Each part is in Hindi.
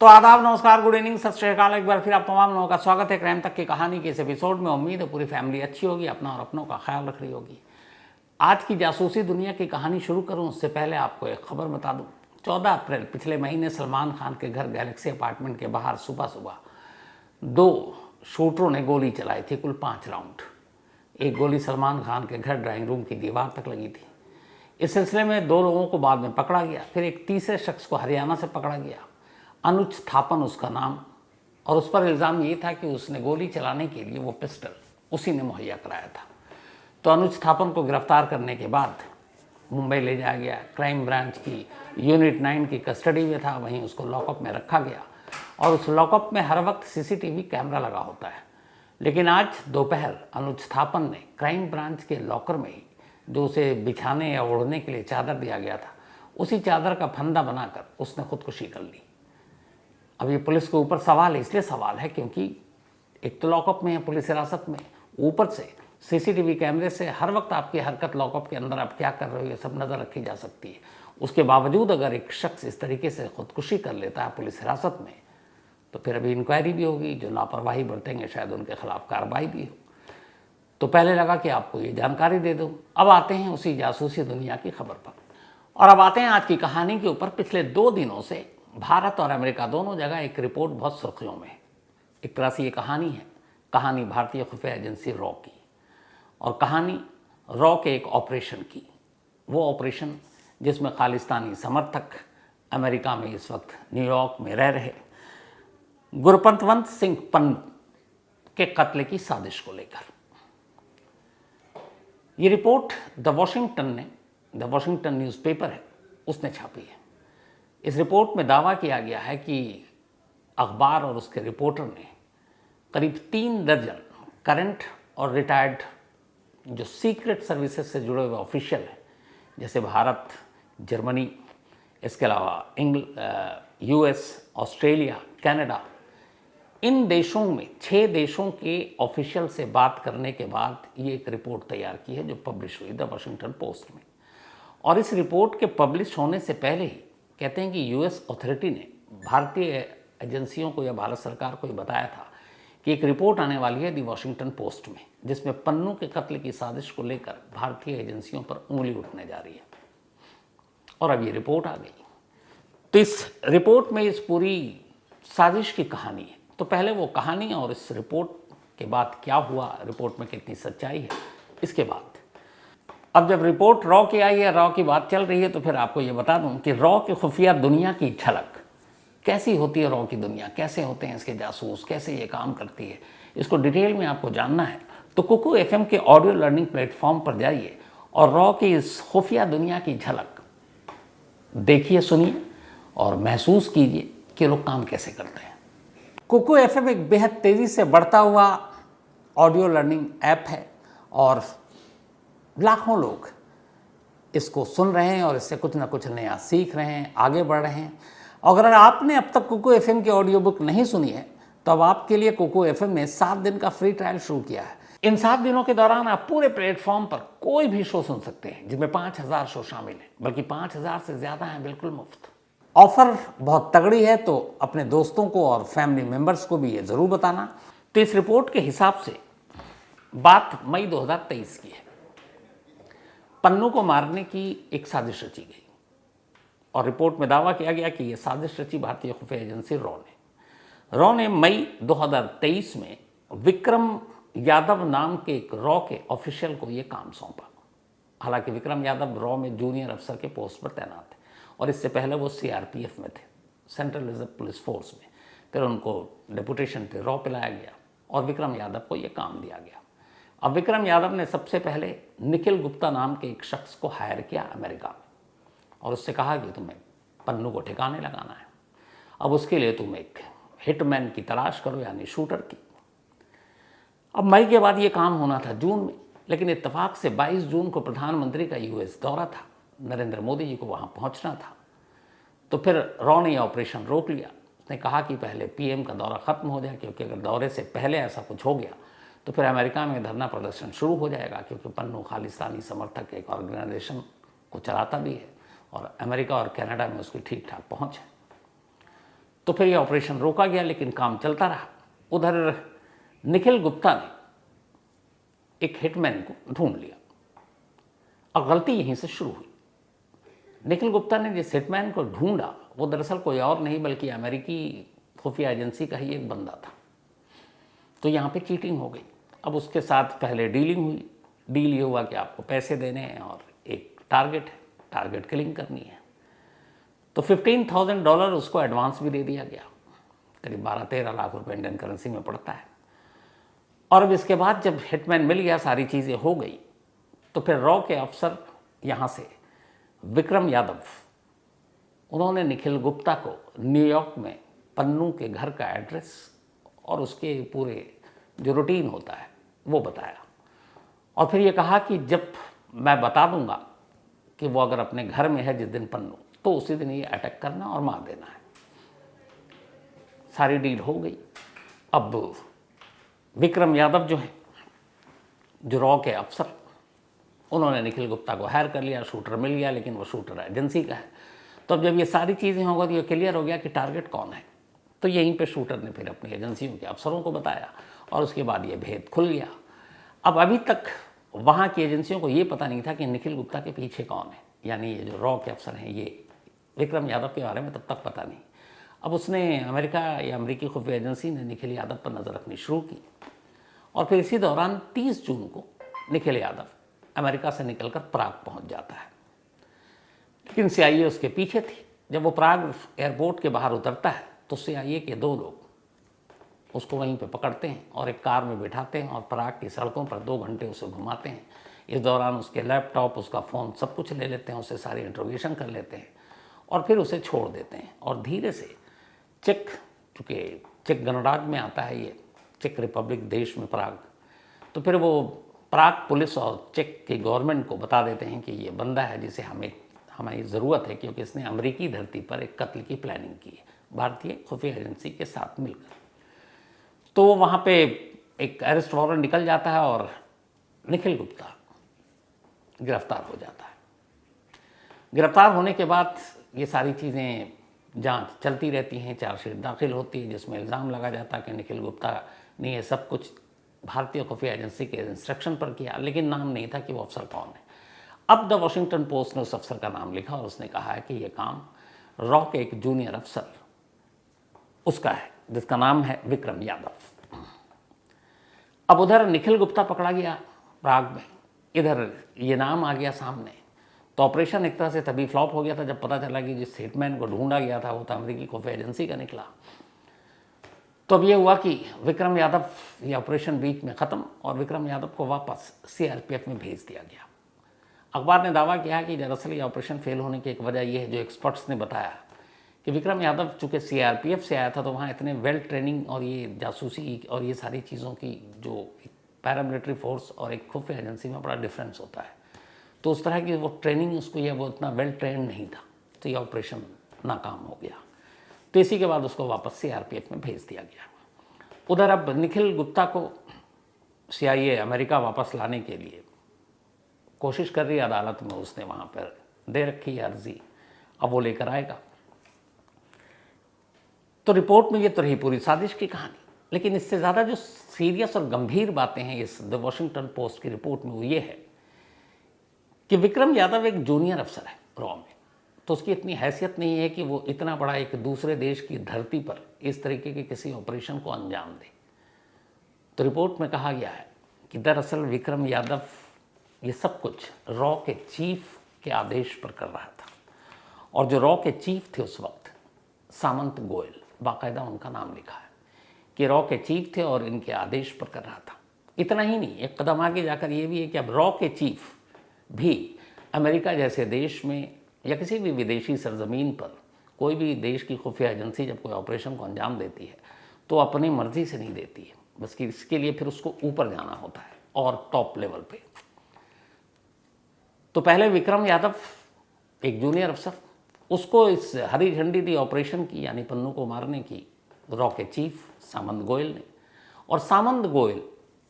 तो आदाब, नमस्कार, गुड इवनिंग, सत श्री अकाल। एक बार फिर आप तमाम लोगों का स्वागत है क्राइम तक की कहानी के इस एपिसोड में। उम्मीद है पूरी फैमिली अच्छी होगी, अपना और अपनों का ख्याल रख रही होगी। आज की जासूसी दुनिया की कहानी शुरू करूं उससे पहले आपको एक खबर बता दूं। 14 अप्रैल पिछले महीने सलमान खान के घर गैलेक्सी अपार्टमेंट के बाहर सुबह सुबह 2 शूटरों ने गोली चलाई थी, कुल 5 राउंड। एक गोली सलमान खान के घर ड्राइंग रूम की दीवार तक लगी थी। इस सिलसिले में 2 लोगों को बाद में पकड़ा गया। फिर एक तीसरे शख्स को हरियाणा से पकड़ा गया, अनुज थापन उसका नाम, और उस पर इल्ज़ाम ये था कि उसने गोली चलाने के लिए वो पिस्टल उसी ने मुहैया कराया था। तो अनुज थापन को गिरफ्तार करने के बाद मुंबई ले जाया गया। क्राइम ब्रांच की यूनिट 9 की कस्टडी में था, वहीं उसको लॉकअप में रखा गया और उस लॉकअप में हर वक्त सीसीटीवी कैमरा लगा होता है। लेकिन आज दोपहर अनुज थापन ने क्राइम ब्रांच के लॉकर में ही जो उसे बिछाने या ओढ़ने के लिए चादर दिया गया था, उसी चादर का फंदा बनाकर उसने खुदकुशी कर ली। अब ये पुलिस के ऊपर सवाल है, इसलिए सवाल है क्योंकि एक तो लॉकअप में है, पुलिस हिरासत में, ऊपर से सीसीटीवी कैमरे से हर वक्त आपकी हरकत, लॉकअप के अंदर आप क्या कर रहे हो, ये सब नज़र रखी जा सकती है। उसके बावजूद अगर एक शख्स इस तरीके से खुदकुशी कर लेता है पुलिस हिरासत में, तो फिर अभी इंक्वायरी भी होगी, जो लापरवाही बरतेंगे शायद उनके खिलाफ कार्रवाई भी हो। तो पहले लगा कि आपको ये जानकारी दे दूँ। अब आते हैं उसी जासूसी दुनिया की खबर पर, और अब आते हैं आज की कहानी के ऊपर। पिछले 2 दिनों से भारत और अमेरिका दोनों जगह एक रिपोर्ट बहुत सुर्खियों में है। एक तरह से ये कहानी है, कहानी भारतीय खुफिया एजेंसी रॉ की, और कहानी रॉ के एक ऑपरेशन की। वो ऑपरेशन जिसमें खालिस्तानी समर्थक अमेरिका में इस वक्त न्यूयॉर्क में रह रहे गुरपतवंत सिंह पन्नू के कत्ल की साजिश को लेकर। ये रिपोर्ट द वॉशिंगटन न्यूज़पेपर है, उसने छापी है। इस रिपोर्ट में दावा किया गया है कि अखबार और उसके रिपोर्टर ने करीब 3 दर्जन करंट और रिटायर्ड जो सीक्रेट सर्विसेज से जुड़े हुए ऑफिशियल हैं, जैसे भारत, जर्मनी, इसके अलावा यूएस, ऑस्ट्रेलिया, कनाडा, इन देशों में 6 देशों के ऑफिशियल से बात करने के बाद ये एक रिपोर्ट तैयार की है जो पब्लिश हुई द वॉशिंगटन पोस्ट में। और इस रिपोर्ट के पब्लिश होने से पहले ही कहते हैं कि यूएस अथॉरिटी ने भारतीय एजेंसियों को या भारत सरकार को ये बताया था कि एक रिपोर्ट आने वाली है द वॉशिंगटन पोस्ट में, जिसमें पन्नू के कत्ल की साजिश को लेकर भारतीय एजेंसियों पर उंगली उठने जा रही है। और अब ये रिपोर्ट आ गई। तो इस रिपोर्ट में इस पूरी साजिश की कहानी है। तो पहले वो कहानी और इस रिपोर्ट के बाद क्या हुआ, रिपोर्ट में कितनी सच्चाई है, इसके बाद अब जब रिपोर्ट रॉ की आई है, रॉ की बात चल रही है, तो फिर आपको ये बता दूं कि रॉ की खुफिया दुनिया की झलक कैसी होती है। रॉ की दुनिया कैसे होते हैं इसके जासूस, कैसे ये काम करती है, इसको डिटेल में आपको जानना है तो कुकू एफएम के ऑडियो लर्निंग प्लेटफॉर्म पर जाइए और रॉ की इस खुफिया दुनिया की झलक देखिए, सुनिए और महसूस कीजिए कि लोग काम कैसे करते हैं। कुकू एफएम एक बेहद तेज़ी से बढ़ता हुआ ऑडियो लर्निंग ऐप है और लाखों लोग इसको सुन रहे हैं और इससे कुछ ना कुछ नया सीख रहे हैं, आगे बढ़ रहे हैं। अगर आपने अब तक कुकू एफएम की ऑडियो बुक नहीं सुनी है तो अब आपके लिए कुकू एफएम ने 7 दिन का फ्री ट्रायल शुरू किया है। इन 7 दिनों के दौरान आप पूरे प्लेटफॉर्म पर कोई भी शो सुन सकते हैं, जिसमें 5000 शो शामिल हैं, बल्कि 5000 से ज़्यादा हैं बिल्कुल मुफ्त। ऑफ़र बहुत तगड़ी है, तो अपने दोस्तों को और फैमिली मेम्बर्स को भी ये ज़रूर बताना। तो इस रिपोर्ट के हिसाब से बात मई 2023 की है। पन्नू को मारने की एक साजिश रची गई और रिपोर्ट में दावा किया गया कि यह साजिश रची भारतीय खुफिया एजेंसी रॉ ने मई 2023 में विक्रम यादव नाम के एक रॉ के ऑफिशियल को यह काम सौंपा। हालांकि विक्रम यादव रॉ में जूनियर अफसर के पोस्ट पर तैनात थे और इससे पहले वो सीआरपीएफ में थे, सेंट्रल रिजर्व पुलिस फोर्स में। फिर उनको डेपुटेशन पे रॉ पे लाया गया और विक्रम यादव को यह काम दिया गया। अब विक्रम यादव ने सबसे पहले निखिल गुप्ता नाम के एक शख्स को हायर किया अमेरिका में और उससे कहा कि तुम्हें पन्नू को ठिकाने लगाना है। अब उसके लिए तुम एक हिटमैन की तलाश करो, यानी शूटर की। अब मई के बाद ये काम होना था जून में, लेकिन इत्तेफाक से 22 जून को प्रधानमंत्री का यूएस दौरा था, नरेंद्र मोदी जी को वहाँ पहुँचना था। तो फिर रॉ ने ऑपरेशन रोक लिया। उसने कहा कि पहले पीएम का दौरा ख़त्म हो जाए, क्योंकि अगर दौरे से पहले ऐसा कुछ हो गया तो फिर अमेरिका में धरना प्रदर्शन शुरू हो जाएगा, क्योंकि पन्नू खालिस्तानी समर्थक एक तो फिर ये ऑपरेशन रोका गया, लेकिन काम चलता रहा। उधर निखिल गुप्ता ने एक हिटमैन को ढूंढ लिया और गलती यहीं से शुरू हुई। निखिल गुप्ता ने जिस हिटमैन को ढूंढा वो दरअसल कोई और नहीं बल्कि अमेरिकी खुफिया एजेंसी का ही एक बंदा था। तो यहाँ पे चीटिंग हो गई। अब उसके साथ पहले डीलिंग हुई। डील ये हुआ कि आपको पैसे देने हैं और एक टारगेट है, टारगेट किलिंग करनी है। तो $15,000 उसको एडवांस भी दे दिया गया, करीब 12-13 लाख रुपए इंडियन करेंसी में पड़ता है। और अब इसके बाद जब हिटमैन मिल गया, सारी चीज़ें हो गई, तो फिर रॉ के अफसर यहाँ से विक्रम यादव, उन्होंने निखिल गुप्ता को न्यूयॉर्क में पन्नू के घर का एड्रेस और उसके पूरे जो रूटीन होता है वो बताया। और फिर ये कहा कि जब मैं बता दूंगा कि वो अगर अपने घर में है जिस दिन पन्नू, तो उसी दिन ये अटैक करना और मार देना है। सारी डील हो गई। अब विक्रम यादव जो है, जो रॉ के अफसर, उन्होंने निखिल गुप्ता को हायर कर लिया। शूटर मिल गया, लेकिन वो शूटर एजेंसी का है। तो अब जब ये सारी चीज़ें हो गई तो ये क्लियर हो गया कि टारगेट कौन है। तो यहीं पे शूटर ने फिर अपनी एजेंसियों के अफसरों को बताया और उसके बाद ये भेद खुल गया। अब अभी तक वहाँ की एजेंसियों को ये पता नहीं था कि निखिल गुप्ता के पीछे कौन है, यानी ये जो रॉ के अफसर हैं, ये विक्रम यादव के बारे में तब तक पता नहीं। अब उसने अमेरिका या अमेरिकी खुफिया एजेंसी ने निखिल यादव पर नज़र रखनी शुरू की। और फिर इसी दौरान 30 जून को निखिल यादव अमेरिका से निकलकर प्राग पहुंच जाता है, लेकिन CIA उसके पीछे थी। जब वो प्राग एयरपोर्ट के बाहर उतरता है तो CIA के 2 लोग उसको वहीं पे पकड़ते हैं और एक कार में बिठाते हैं और प्राग की सड़कों पर 2 घंटे उसे घुमाते हैं। इस दौरान उसके लैपटॉप, उसका फ़ोन, सब कुछ ले लेते हैं, उससे सारी इंट्रोगेशन कर लेते हैं और फिर उसे छोड़ देते हैं। और धीरे से चेक, चूँकि चेक गणराज्य में आता है ये, चेक रिपब्लिक देश में प्राग, तो फिर वो प्राग पुलिस और चेक की गवर्नमेंट को बता देते हैं कि ये बंदा है जिसे हमारी ज़रूरत है, क्योंकि इसने अमेरिकी धरती पर एक कत्ल की प्लानिंग की है भारतीय खुफिया एजेंसी के साथ मिलकर। तो वहाँ पे एक अरेस्ट वारंट निकल जाता है और निखिल गुप्ता गिरफ्तार हो जाता है। गिरफ्तार होने के बाद ये सारी चीज़ें जांच चलती रहती हैं, चार्जशीट दाखिल होती है जिसमें इल्ज़ाम लगा जाता है कि निखिल गुप्ता ने ये सब कुछ भारतीय खुफिया एजेंसी के इंस्ट्रक्शन पर किया, लेकिन नाम नहीं था कि वो अफसर कौन है। अब द वॉशिंगटन पोस्ट ने उस अफसर का नाम लिखा और उसने कहा है कि ये काम रॉ के एक जूनियर अफसर उसका है, जिसका नाम है विक्रम यादव। अब उधर निखिल गुप्ता पकड़ा गया प्राग में, इधर ये नाम आ गया सामने। तो ऑपरेशन एक तरह से तभी फ्लॉप हो गया था जब पता चला कि जिस हिटमैन को ढूंढा गया था वो तो अमेरिकी खुफिया एजेंसी का निकला। तो अब ये हुआ कि विक्रम यादव, ये ऑपरेशन बीच में ख़त्म और विक्रम यादव को वापस CRPF में भेज दिया गया। अखबार ने दावा किया कि दरअसल ये ऑपरेशन फेल होने की एक वजह यह है, जो एक्सपर्ट्स ने बताया, कि विक्रम यादव चूँकि CRPF से आया था तो वहाँ इतने वेल ट्रेनिंग और ये जासूसी और ये सारी चीज़ों की जो पैरामिलिट्री फोर्स और एक खुफिया एजेंसी में बड़ा डिफरेंस होता है, तो उस तरह की वो ट्रेनिंग उसको ये वो इतना वेल ट्रेंड नहीं था, तो ये ऑपरेशन नाकाम हो गया। तो इसी के बाद उसको वापस CRPF में भेज दिया गया। उधर अब निखिल गुप्ता को CIA अमेरिका वापस लाने के लिए कोशिश कर रही है, अदालत में उसने वहाँ पर दे रखी है अर्जी, अब वो लेकर आएगा। तो रिपोर्ट में ये तो रही पूरी साजिश की कहानी, लेकिन इससे ज़्यादा जो सीरियस और गंभीर बातें हैं इस द वॉशिंगटन पोस्ट की रिपोर्ट में वो ये है कि विक्रम यादव एक जूनियर अफसर है रॉ में, तो उसकी इतनी हैसियत नहीं है कि वो इतना बड़ा एक दूसरे देश की धरती पर इस तरीके के किसी ऑपरेशन को अंजाम दे। तो रिपोर्ट में कहा गया है कि दरअसल विक्रम यादव ये सब कुछ रॉ के चीफ के आदेश पर कर रहा था, और जो रॉ के चीफ थे उस वक्त सामंत गोयल, बाकायदा उनका नाम लिखा है कि रॉ के चीफ थे और इनके आदेश पर कर रहा था। इतना ही नहीं, एक कदम आगे जाकर ये भी है कि अब रॉ के चीफ भी अमेरिका जैसे देश में या किसी भी विदेशी सरजमीन पर कोई भी देश की खुफिया एजेंसी जब कोई ऑपरेशन को अंजाम देती है तो अपनी मर्जी से नहीं देती है, बस कि इसके लिए फिर उसको ऊपर जाना होता है और टॉप लेवल पे। तो पहले विक्रम यादव एक जूनियर अफसर, उसको इस हरी झंडी दी ऑपरेशन की, यानी पन्नू को मारने की, रॉ के चीफ सामंत गोयल ने। और सामंत गोयल,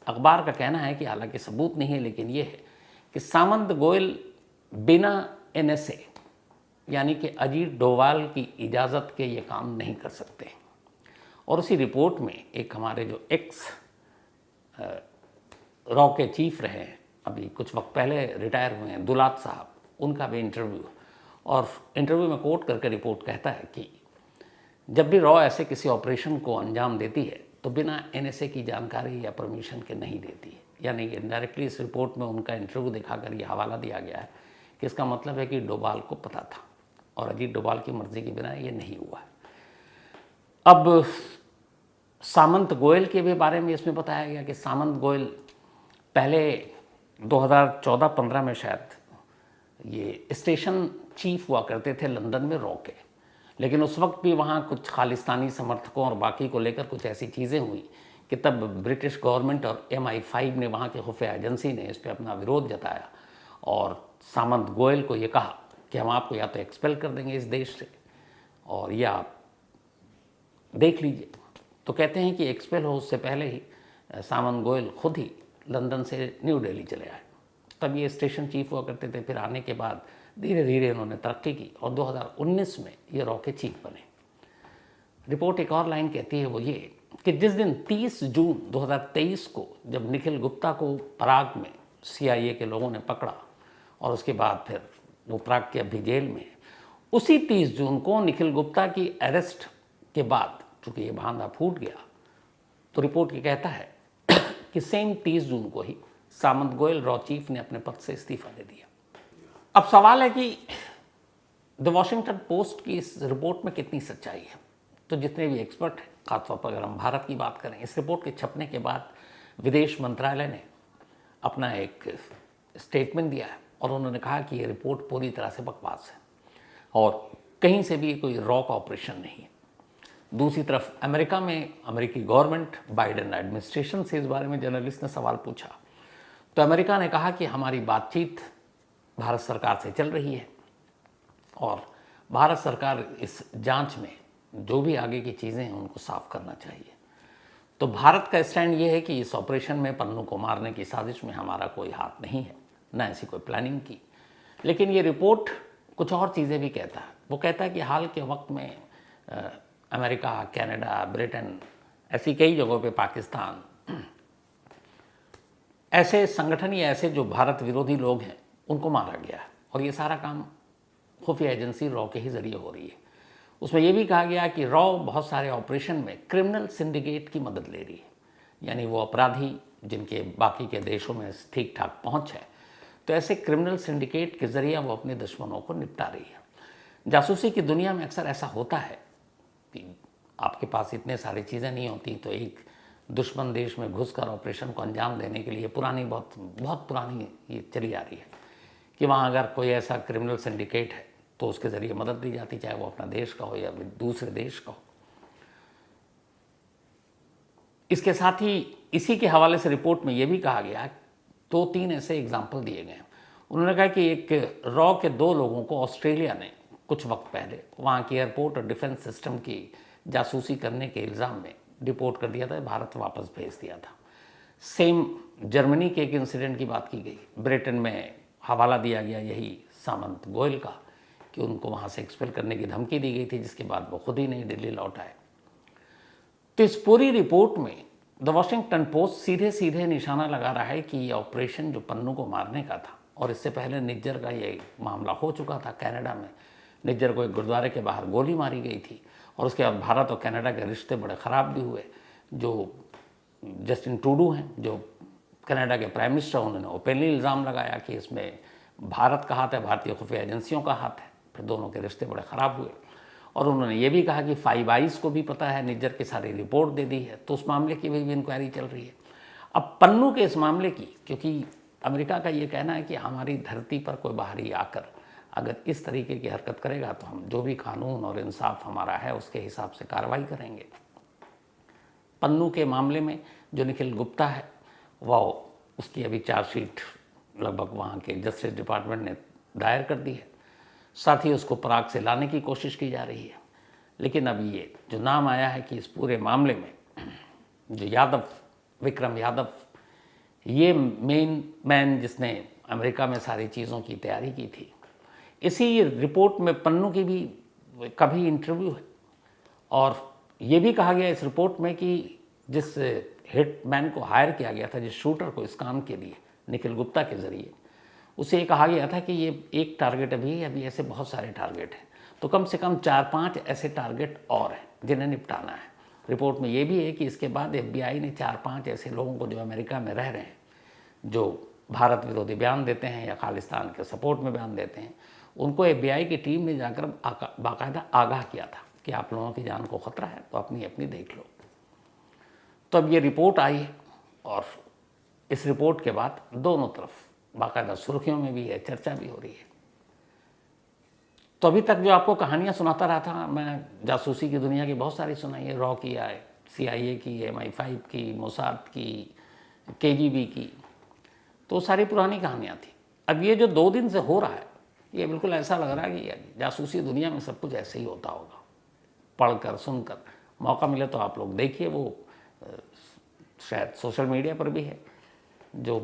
अखबार का कहना है कि हालांकि सबूत नहीं है, लेकिन ये है कि सामंत गोयल बिना NSA यानी कि अजीत डोभाल की इजाज़त के ये काम नहीं कर सकते। और उसी रिपोर्ट में एक हमारे जो एक्स रॉ के चीफ रहे हैं, अभी कुछ वक्त पहले रिटायर हुए हैं, दुलात साहब, उनका भी इंटरव्यू, और इंटरव्यू में कोट करके रिपोर्ट कहता है कि जब भी रॉ ऐसे किसी ऑपरेशन को अंजाम देती है तो बिना एनएसए की जानकारी या परमिशन के नहीं देती है। यानी कि डायरेक्टली इस रिपोर्ट में उनका इंटरव्यू दिखाकर ये हवाला दिया गया है कि इसका मतलब है कि डोभाल को पता था और अजीत डोभाल की मर्जी के बिना ये नहीं हुआ। अब सामंत गोयल के भी बारे में इसमें बताया गया कि सामंत गोयल पहले 2014-15 में शायद ये स्टेशन चीफ हुआ करते थे लंदन में रॉ के, लेकिन उस वक्त भी वहाँ कुछ खालिस्तानी समर्थकों और बाकी को लेकर कुछ ऐसी चीज़ें हुई कि तब ब्रिटिश गवर्नमेंट और MI5 ने, वहाँ के खुफिया एजेंसी ने, इस पर अपना विरोध जताया और सामंत गोयल को ये कहा कि हम आपको या तो एक्सपेल कर देंगे इस देश से और या आप देख लीजिए। तो कहते हैं कि एक्सपेल हो उससे पहले ही सामंत गोयल खुद ही लंदन से न्यू दिल्ली चले आए। तब ये स्टेशन चीफ हुआ करते थे। फिर आने के बाद धीरे धीरे इन्होंने तरक्की की और 2019 में ये रॉ के चीफ बने। रिपोर्ट एक और लाइन कहती है, वो ये कि जिस दिन 30 जून 2023 को जब निखिल गुप्ता को पराग में CIA के लोगों ने पकड़ा और उसके बाद फिर वो पराग के अभी जेल में, उसी 30 जून को निखिल गुप्ता की अरेस्ट के बाद चूँकि ये बहाना फूट गया, तो रिपोर्ट ये कहता है कि सेम 30 जून को ही सामंत गोयल रॉ चीफ ने अपने पद से इस्तीफा दे दिया। अब सवाल है कि द वॉशिंगटन पोस्ट की इस रिपोर्ट में कितनी सच्चाई है। तो जितने भी एक्सपर्ट हैं, खासतौर पर अगर हम भारत की बात करें, इस रिपोर्ट के छपने के बाद विदेश मंत्रालय ने अपना एक स्टेटमेंट दिया है और उन्होंने कहा कि ये रिपोर्ट पूरी तरह से बकवास है और कहीं से भी कोई रॉ का ऑपरेशन नहीं है। दूसरी तरफ अमेरिका में अमेरिकी गवर्नमेंट, बाइडेन एडमिनिस्ट्रेशन से इस बारे में जर्नलिस्ट ने सवाल पूछा तो अमेरिका ने कहा कि हमारी बातचीत भारत सरकार से चल रही है और भारत सरकार इस जांच में जो भी आगे की चीज़ें हैं उनको साफ करना चाहिए। तो भारत का स्टैंड ये है कि इस ऑपरेशन में पन्नू को मारने की साजिश में हमारा कोई हाथ नहीं है, ना ऐसी कोई प्लानिंग की। लेकिन ये रिपोर्ट कुछ और चीज़ें भी कहता है। वो कहता है कि हाल के वक्त में अमेरिका, कनाडा, ब्रिटेन, ऐसी कई जगहों पे, पाकिस्तान, ऐसे संगठन या ऐसे जो भारत विरोधी लोग हैं उनको मारा गया है और ये सारा काम खुफिया एजेंसी रॉ के ही ज़रिए हो रही है। उसमें यह भी कहा गया कि रॉ बहुत सारे ऑपरेशन में क्रिमिनल सिंडिकेट की मदद ले रही है, यानी वो अपराधी जिनके बाकी के देशों में ठीक ठाक पहुंच है, तो ऐसे क्रिमिनल सिंडिकेट के ज़रिए वो अपने दुश्मनों को निपटा रही है। जासूसी की दुनिया में अक्सर ऐसा होता है कि आपके पास इतने सारी चीज़ें नहीं होती तो एक दुश्मन देश में घुसकर ऑपरेशन को अंजाम देने के लिए बहुत पुरानी ये चली आ रही है कि वहाँ अगर कोई ऐसा क्रिमिनल सिंडिकेट है तो उसके ज़रिए मदद दी जाती, चाहे वो अपना देश का हो या दूसरे देश का हो। इसके साथ ही इसी के हवाले से रिपोर्ट में ये भी कहा गया, 2-3 ऐसे एग्जाम्पल दिए गए। उन्होंने कहा कि एक रॉ के 2 लोगों को ऑस्ट्रेलिया ने कुछ वक्त पहले वहाँ की एयरपोर्ट और डिफेंस सिस्टम की जासूसी करने के इल्ज़ाम में डिपोर्ट कर दिया था, भारत वापस भेज दिया था। सेम जर्मनी के एक इंसिडेंट की बात की गई, ब्रिटेन में हवाला दिया गया यही सामंत गोयल का कि उनको वहाँ से एक्सपेल करने की धमकी दी गई थी, जिसके बाद वो खुद ही नहीं दिल्ली लौट आए। तो इस पूरी रिपोर्ट में द वॉशिंगटन पोस्ट सीधे सीधे निशाना लगा रहा है कि ये ऑपरेशन जो पन्नू को मारने का था, और इससे पहले निज्जर का ये मामला हो चुका था कनाडा में, निज्जर को एक गुरुद्वारे के बाहर गोली मारी गई थी और उसके बाद भारत और कनाडा के रिश्ते बड़े ख़राब भी हुए। जो जस्टिन ट्रूडो हैं, जो कनाडा के प्राइम मिनिस्टर, उन्होंने ओपनली इल्ज़ाम लगाया कि इसमें भारत का हाथ है, भारतीय खुफिया एजेंसियों का हाथ है। फिर दोनों के रिश्ते बड़े ख़राब हुए और उन्होंने ये भी कहा कि 5 आइज़ को भी पता है, निज्जर की सारी रिपोर्ट दे दी है, तो उस मामले की भी इंक्वायरी चल रही है। अब पन्नू के इस मामले की, क्योंकि अमेरिका का ये कहना है कि हमारी धरती पर कोई बाहरी आकर अगर इस तरीके की हरकत करेगा तो हम जो भी कानून और इंसाफ हमारा है उसके हिसाब से कार्रवाई करेंगे। पन्नू के मामले में जो निखिल गुप्ता है वह, उसकी अभी चार्जशीट लगभग वहाँ के जस्टिस डिपार्टमेंट ने दायर कर दी है। साथ ही उसको पराग से लाने की कोशिश की जा रही है। लेकिन अब ये जो नाम आया है कि इस पूरे मामले में जो यादव, विक्रम यादव, ये मेन मैन जिसने अमेरिका में सारी चीज़ों की तैयारी की थी, इसी रिपोर्ट में पन्नू की भी कभी इंटरव्यू है और ये भी कहा गया इस रिपोर्ट में कि जिस हिटमैन को हायर किया गया था, जिस शूटर को इस काम के लिए निखिल गुप्ता के ज़रिए, उसे ये कहा गया था कि ये एक टारगेट अभी ऐसे बहुत सारे टारगेट हैं, तो कम से कम 4-5 ऐसे टारगेट और हैं जिन्हें निपटाना है। रिपोर्ट में ये भी है कि इसके बाद FBI ने 4-5 ऐसे लोगों को जो अमेरिका में रह रहे हैं, जो भारत विरोधी बयान देते हैं या खालिस्तान के सपोर्ट में बयान देते हैं, उनको FBI की टीम ने जाकर बाकायदा आगाह किया था कि आप लोगों की जान को खतरा है, तो अपनी अपनी देख लो। तो अब ये रिपोर्ट आई है और इस रिपोर्ट के बाद दोनों तरफ बाकायदा सुर्खियों में भी है, चर्चा भी हो रही है। तो अभी तक जो आपको कहानियाँ सुनाता रहा था, मैं जासूसी की दुनिया की बहुत सारी सुनाई है, रॉ की है, CIA की, MI5 की, मोसाद की, KGB की, तो सारी पुरानी कहानियाँ थी। अब ये जो 2 दिन से हो रहा है, ये बिल्कुल ऐसा लग रहा है कि जासूसी दुनिया में सब कुछ ऐसे ही होता होगा। पढ़कर सुनकर मौका मिले तो आप लोग देखिए, वो शायद सोशल मीडिया पर भी है जो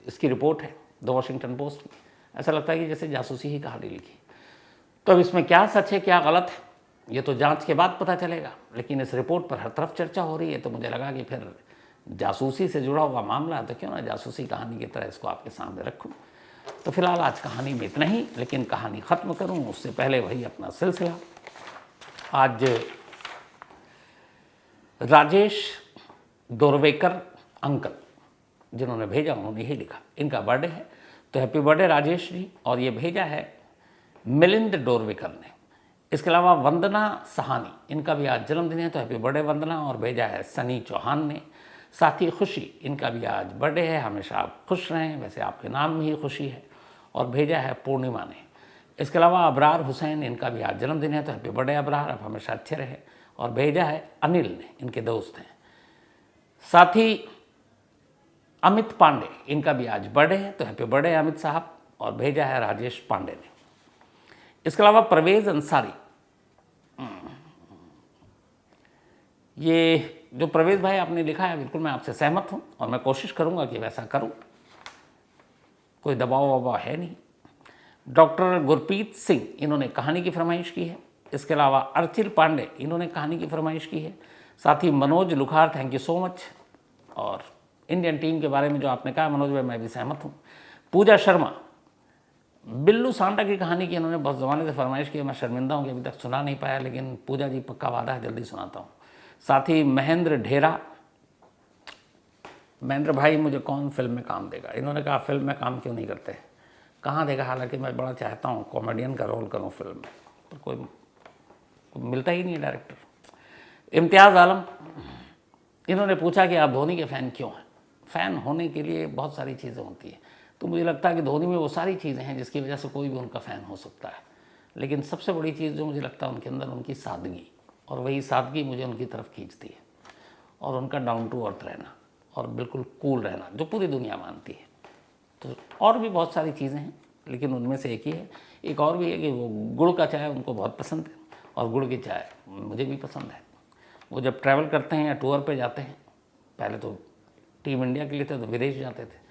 इसकी रिपोर्ट है, द वॉशिंगटन पोस्ट में। ऐसा लगता है कि जैसे जासूसी ही कहानी लिखी। तो अब इसमें क्या सच है क्या गलत है, ये तो जांच के बाद पता चलेगा, लेकिन इस रिपोर्ट पर हर तरफ चर्चा हो रही है, तो मुझे लगा कि फिर जासूसी से जुड़ा हुआ मामला है तो क्यों ना जासूसी कहानी की तरह इसको आपके सामने रखूं। तो फिलहाल आज कहानी में इतना ही, लेकिन कहानी ख़त्म करूं उससे पहले वही अपना सिलसिला। आज राजेश दोरवेकर अंकल जिन्होंने भेजा, उन्होंने ही लिखा, इनका बर्थडे है, तो हैप्पी बर्थडे राजेश जी। और ये भेजा है मिलिंद डोरवेकर ने। इसके अलावा वंदना सहानी, इनका भी आज जन्मदिन है, तो हैप्पी बर्थडे वंदना। और भेजा है सनी चौहान ने। साथी खुशी, इनका भी आज बर्थडे है, हमेशा आप खुश रहें, वैसे आपके नाम में ही खुशी है। और भेजा है पूर्णिमा ने। इसके अलावा अबरार हुसैन, इनका भी आज जन्मदिन है, तो हैप्पी बर्थडे अबरार, आप हमेशा अच्छे रहे। और भेजा है अनिल ने, इनके दोस्त हैं। साथी अमित पांडे, इनका भी आज बर्थडे है, तो हैप्पी बर्थडे अमित साहब। और भेजा है राजेश पांडे ने। इसके अलावा परवेज़ अंसारी, ये जो परवेज़ भाई आपने लिखा है, बिल्कुल मैं आपसे सहमत हूँ और मैं कोशिश करूँगा कि वैसा करूँ, कोई दबाव वबाव है नहीं। डॉक्टर गुरप्रीत सिंह, इन्होंने कहानी की फरमाइश की है। इसके अलावा अर्चिल पांडे, इन्होंने कहानी की फरमाइश की है। साथ ही Manoj Lukhar, thank you so much. और इंडियन टीम के बारे में जो आपने कहा मनोज भाई, मैं भी सहमत हूँ। पूजा शर्मा, बिल्लू सांडा की कहानी की इन्होंने बहुत ज़माने से फरमाइश की है, मैं शर्मिंदा हूँ कि अभी तक सुना नहीं पाया, लेकिन पूजा जी पक्का वादा है, जल्दी सुनाता हूँ। साथ ही महेंद्र ढेरा, महेंद्र भाई मुझे कौन फिल्म में काम देगा, इन्होंने कहा फिल्म में काम क्यों नहीं करते, कहाँ देगा, हालांकि मैं बड़ा चाहता हूँ कॉमेडियन का रोल करूँ फिल्म में, पर कोई मिलता ही नहीं है डायरेक्टर। इम्तियाज़ आलम, इन्होंने पूछा कि आप धोनी के फ़ैन क्यों हैं। फ़ैन होने के लिए बहुत सारी चीज़ें होती हैं, तो मुझे लगता है कि धोनी में वो सारी चीज़ें हैं जिसकी वजह से कोई भी उनका फ़ैन हो सकता है, लेकिन सबसे बड़ी चीज़ जो मुझे लगता है उनके अंदर, उनकी सादगी, और वही सादगी मुझे उनकी तरफ खींचती है, और उनका डाउन टू अर्थ रहना और बिल्कुल कूल रहना, जो पूरी दुनिया मानती है। तो और भी बहुत सारी चीज़ें हैं, लेकिन उनमें से एक ही है। एक और भी है कि वो गुड़ का चाय उनको बहुत पसंद है, और गुड़ की चाय मुझे भी पसंद है। वो जब ट्रैवल करते हैं या टूर पे जाते हैं, पहले तो टीम इंडिया के लिए थे तो विदेश जाते थे,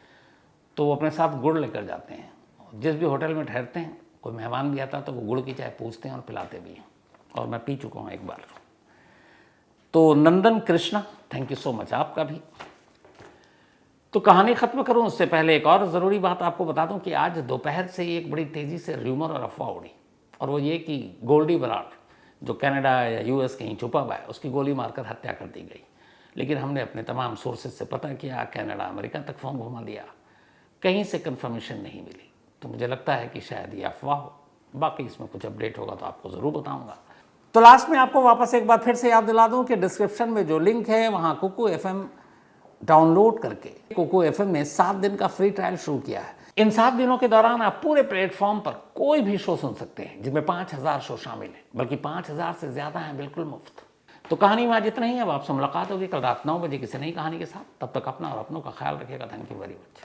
तो वो अपने साथ गुड़ लेकर जाते हैं। जिस भी होटल में ठहरते हैं, कोई मेहमान भी आता तो वो गुड़ की चाय पूछते हैं और पिलाते भी हैं, और मैं पी चुका हूँ एक बार। तो Nandan Krishna, thank you so much आपका भी। तो कहानी ख़त्म करूँ उससे पहले एक और ज़रूरी बात आपको बता दूं कि आज दोपहर से ही एक बड़ी तेज़ी से र्यूमर और अफवाह उड़ी, और वो ये कि गोल्डी बराड़ जो कनाडा या US कहीं छुपा हुआ है, उसकी गोली मारकर हत्या कर दी गई। लेकिन हमने अपने तमाम सोर्सेज से पता किया, कनाडा अमेरिका तक फ़ोन घुमा दिया, कहीं से कन्फर्मेशन नहीं मिली। तो मुझे लगता है कि शायद ये अफवाह हो, बाकी इसमें कुछ अपडेट होगा तो आपको ज़रूर बताऊँगा। तो लास्ट में आपको वापस एक बार फिर से याद दिला दूँ कि डिस्क्रिप्शन में जो लिंक है वहाँ कुकू FM डाउनलोड करके कुकू FM ने 7 दिन का फ्री ट्रायल शुरू किया है। इन 7 दिनों के दौरान आप पूरे प्लेटफॉर्म पर कोई भी शो सुन सकते हैं, जिनमें 5000 शो शामिल हैं, बल्कि 5000 से ज़्यादा हैं बिल्कुल मुफ्त। तो कहानी में आज इतना ही। अब आपसे मुलाकात होगी कल रात 9 बजे किसी नई कहानी के साथ। तब तक अपना और अपनों का ख्याल रखिएगा। Thank you very much.